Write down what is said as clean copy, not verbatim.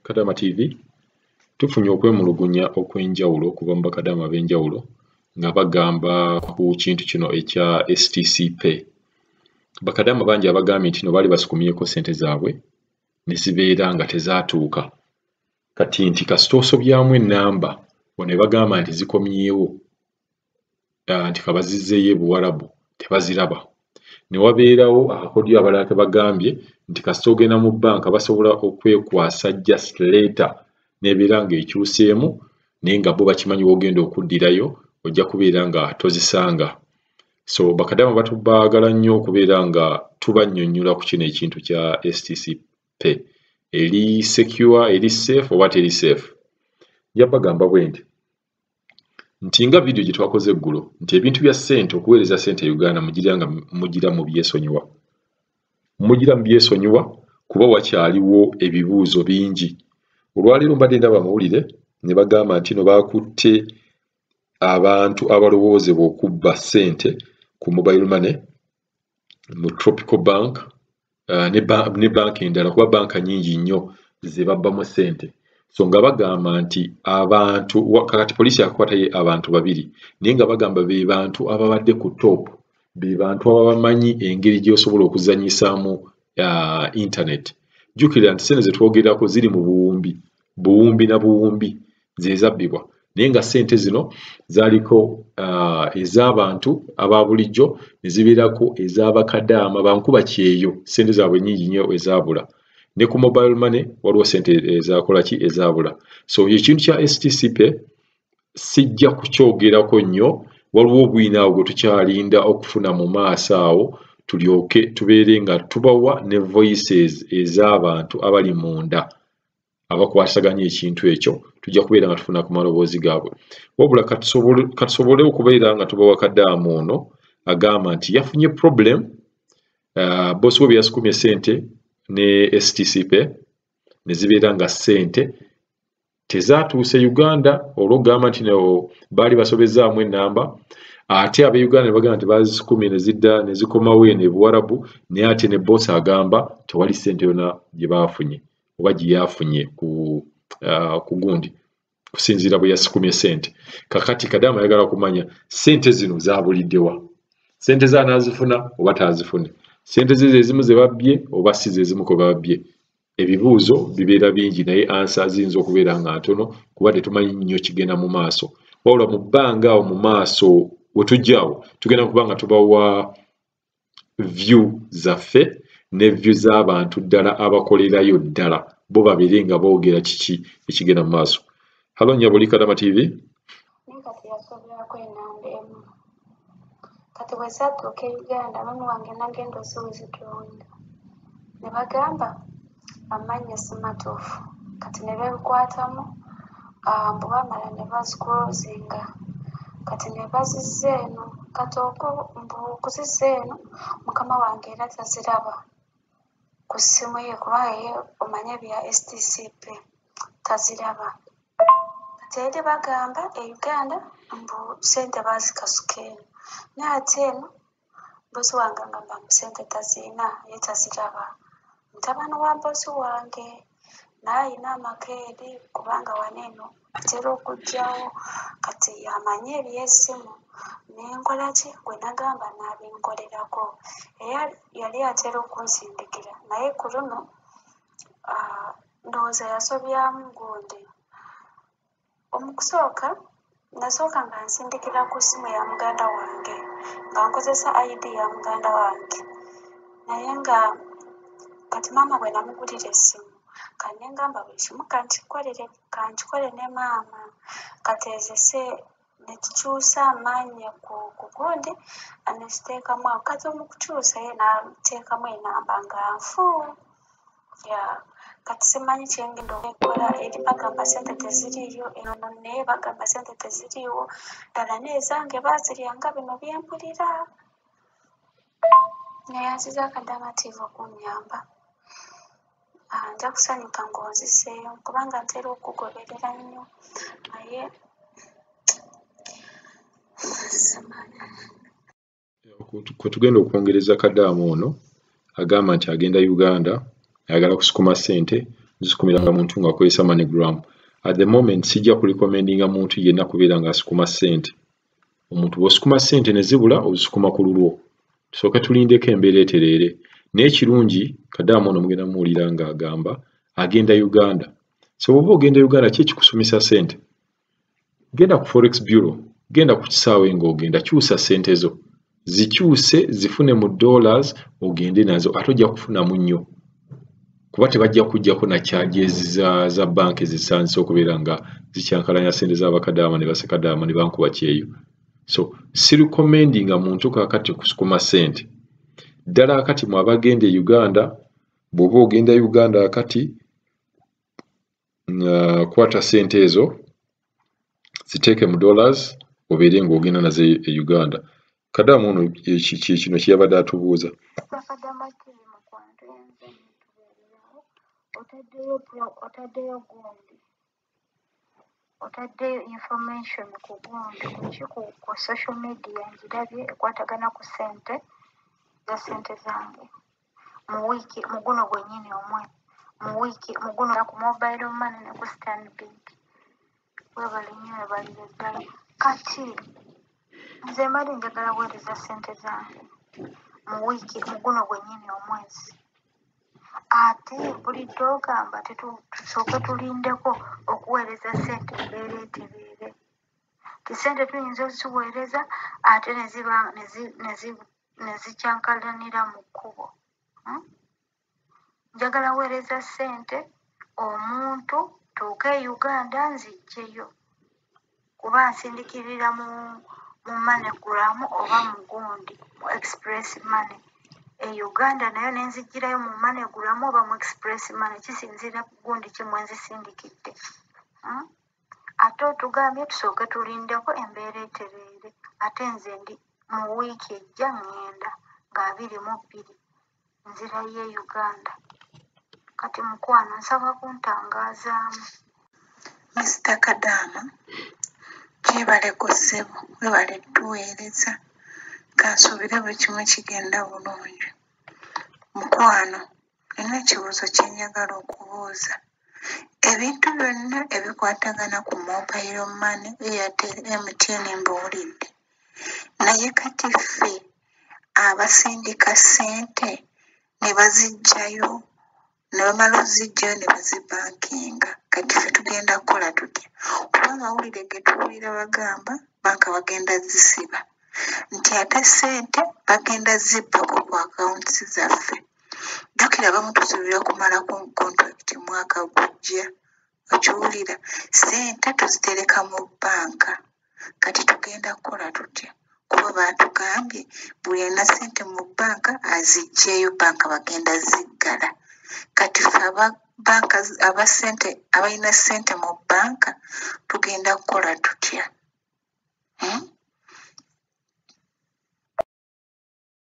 Kadama TV tufunye okwemulugunya okwenjawulo okuva mu bakadama ab'enjawulo nga bagamba ku kintu kino ekya STC Pay. Bakadama bangi abagambye nti no baali basukumyeko ssente zaabwe ne zibeera nga tezaatuuka. Kati nti kasita osobyamu ennamba ne bagamba nti zikomyewo nti kabazizzeeyo e Buwarabu tebaziraba. Ne wabeerawo akakodyo abalala ke bagambye nti kasita ogenda mu bbanka basobola okwekwasa just later n'ebeera ng'ekyuseemu naye nga bo bakimanyi w'ogenda okuddirayo ojja kubeera nga tozisanga. So bakadama baagala nnyo okubeera nga tubannyonnyola ku kino ekintu kya STC Pay. Eri secure, eri safe oba teri safe? Nja bagamba bwe nti nga vidiyo gye twakoze eggulo nti ebintu bya ssente okuweereza ssente e Uganda mugira mu byesonyiwa. Mugira mu byesonyiwa kuba wakyaliwo ebibuuzo bingi. Olwaleero mbadde ndaba amawulire ne bagamba nti no baakutte abantu abalowoozebwa okubba ssente ku mobile money mu Tropical Bank ne banka endala kuba banka nnyingi nnyo ze babbamu ssente. So nga bagamba nti abantu kakati poliisi yakwatayo abantu babiri naye nga bagamba be bantu ababadde ku top, be bantu ababamanyi engeri gy'osobola okuzanyisaamu internet. Jjukira nti ssente ze twogerako ziri mu buwumbi na buwumbi ze zabbibwa naye nga ssente zino zaaliko ez'abantu aba bulijjo ne zibeerako ez'abakadaama bankuba kyeyo, ssente zaabwe nnyingi nnyo ezaabula. Ne ku mobile money waliwo ssente ezakola ki ezaabula. So ekintu kya STC Pay sijja kukyogerako nnyo, waliwo obwina awo gwe tukyalinda okufuna mu maaso awo tulyoke tubeere nga tubawa ne voices ez'abantu abali munda abakwasaganya ekintu ekyo, tujja kubeera nga tufuna ku maloboozi gaabwe. Wabula katusobole okubeera nga tubawa kadaamu ono agamba nti yafunye problem, boosi we yasukumye ssente ne STC Pay ne zibeera nga ssente tezaatuuse Uganda olw'okugamba nti baali basobezaamu ennamba ate ab'Uganda ne bagamba nti bazisukumye ne zidda ne zikomawo eno e Buwarabu naye ate ne boosi agamba tewali ssente yonna gye baafunye oba gye yafunye ku gundi kusinziira bwe yasukumye ssente. Kakati Kadaama ayagala kumanya ssente zino zaabuliddewa, ssente ze anaazifuna oba taazifune, ssente ze ezimu ze babbye oba si ze ezimu kwe babbye. Ebibuuzo bibeera bingi naye ansa ziyinza okubeera nga ntono kuba tetumanyi nnyo kigenda mu maaso. Wabula mu bbanga awo mu maaso we tujjaawo tugenda kuba nga tubawa view zaffe ne view z'abantu ddala abakolerayo ddala bo babeere nga boogera kiki ekigenda mu maaso. Halo Nyabuli, Kadama TV. Kati yasoberako ennamba emu. Kati bwe zadduka e Uganda mami wange nagenda oziwezitunda ne bagamba amannya si matuufu. Kati ne beebikwatamu mbu bamala ne bazikulozinga. Kati ne bazizza eno kati mbu okuzizza eno mukama wange era taziraba ku ssimu ye kuba ye omanye bya STC Pay taziraba. Kati eri bagamba e Uganda mbu ssente baazikasuka eno naye ate eno boosi wange agamba mbu ssente tazirina ye taziraba. Mutabani wa boosi wange naye alina amakeeri kubanga wano eno atera okugyawo kati amanye eby'essimu nenkola ki gwe nagamba n'abinkolerako era yali atera okunsindikira naye ku luno ndowooza yasobyamu gundi. Omukusooka nasooka nga nsindikira ku ssimu ya muganda wange nga nkozesa ID ya muganda wange naye nga kati maama bwe namugulira essimu kati ne ngamba buli kimu kankikole ne maama kati ezese ne tukyusa amaanyi ku gundi ne tuteekamu awo kati omukukyusa ye n'ateekamu enamba nga nfu. Kati simanyi kyengenda okukola eri bagamba ssente teziriiyo eno naye bagamba ssente teziriiwo ddala n'ezange baaziryanga bino bye mpulira. Naye nziza Kadama TV okunnyamba. Nja kusanyuka ng'onziseeyo kubanga ntera okugoberera nnyo naye kwe tugenda okwongereza Kadaamu ono agamba nti agenda Uganda ayagala kusukuma ssente nzisukumiranga muntu ng'akozesa MoneyGram. At the moment sijja kulikomendinga muntu yenna kubeera ng'asukuma ssente. Omuntu bw'osukuma ssente ne zibula ozisukuma ku lulwo. Tusooke tulindeko embeera etereere. Naye kirungi Kadaama ono mugenda muwulira ng'agamba agenda Uganda. So bw'oba ogenda Uganda ki ekikusumisa ssente? Genda ku Forex Bureau, genda ku kisaawe ng'ogenda kyusa ssente zo. Zikyuse zifune mu dollars ogende nazo ate ojja kufunamu nnyo. Kuba tebajja kuggyako na charges za banka ezisaanise okubeera nga zikyankalanya ssente z'Abakadaama ne Bassekadaama ne bankuba kyeyo. So si recommendinga muntu kaakati kusukuma ssente. Ddala akati mu abagenda e Uganda, bw'oba ogenda Uganda akati kwata ssente ezo ziteeke mu dollars obeere ng'ogenda nazo e Uganda. Kadaama ono kino kye yabadde atubuuza. Otaddeyo information ku gundi ku social media njirabye ekwatagana ku ssente za ssente zange mu wiiki mu guno gwennyini mu wiiki mu guno ku mobile money ne ku Stanbic. Webale nnyo webalire ddala. Kati nze mbadde njagala weereza ssente zange mu wiiki mu guno gwennyini omwezi. Ate bulidde ogamba tusooke tulindeko okuweereza ssente embeera etereere. Ssente tuyinza oziweereza ate ne zikyankalanira mu kkubo. Njagala weereza ssente omuntu tuuke e Uganda nziggyeyo kuba nsindikirira mu MoneyGram oba mu gundi mu Express Money. E Uganda nayo ne nzigirayo mu MoneyGram oba mu Express Money, kisinziira ku gundi kimwe nzisindikidde. Ate otugambye tusooke tulindeko embeera etereere. Ate nze ndi mu wiiki ejja ŋŋenda nga 22 nzirayo e Uganda. Kati mukwano nsaba kuntangazaamu. Mr. Kadaama, kyebaleko ssebo, webale tuweereza. Kansuubire buli kimu kigenda bulungi. Mukwano, nina ekibuuzo kye njagala okubuuza. Ebintu byonna ebikwatagana ku mobile money, Airtel, MTN mbiwulidde. Naye kati ffe abasindika ssente ne baziggyayo, ne bamala oziggyayo ne bazibankinga. Kati ffe tugenda kukola tutya? Kuba amawulire ge tuwulira bagamba banka bagenda zisiba. Nti ate ssente bagenda zibbako ku akawunti zaffe. Jjukira abamu tusuubira kumala ku kontrakt mwaka gujja. Okiwulira? Ssente tuzitereka mu bbanka. Kati tugenda kukola tutya? Kuba baatugambye buli alina ssente mu bbanka aziggyeyo, bbanka bagenda ziggala. Kati ffe abalina ssente mu bbanka tugenda kukola tutya?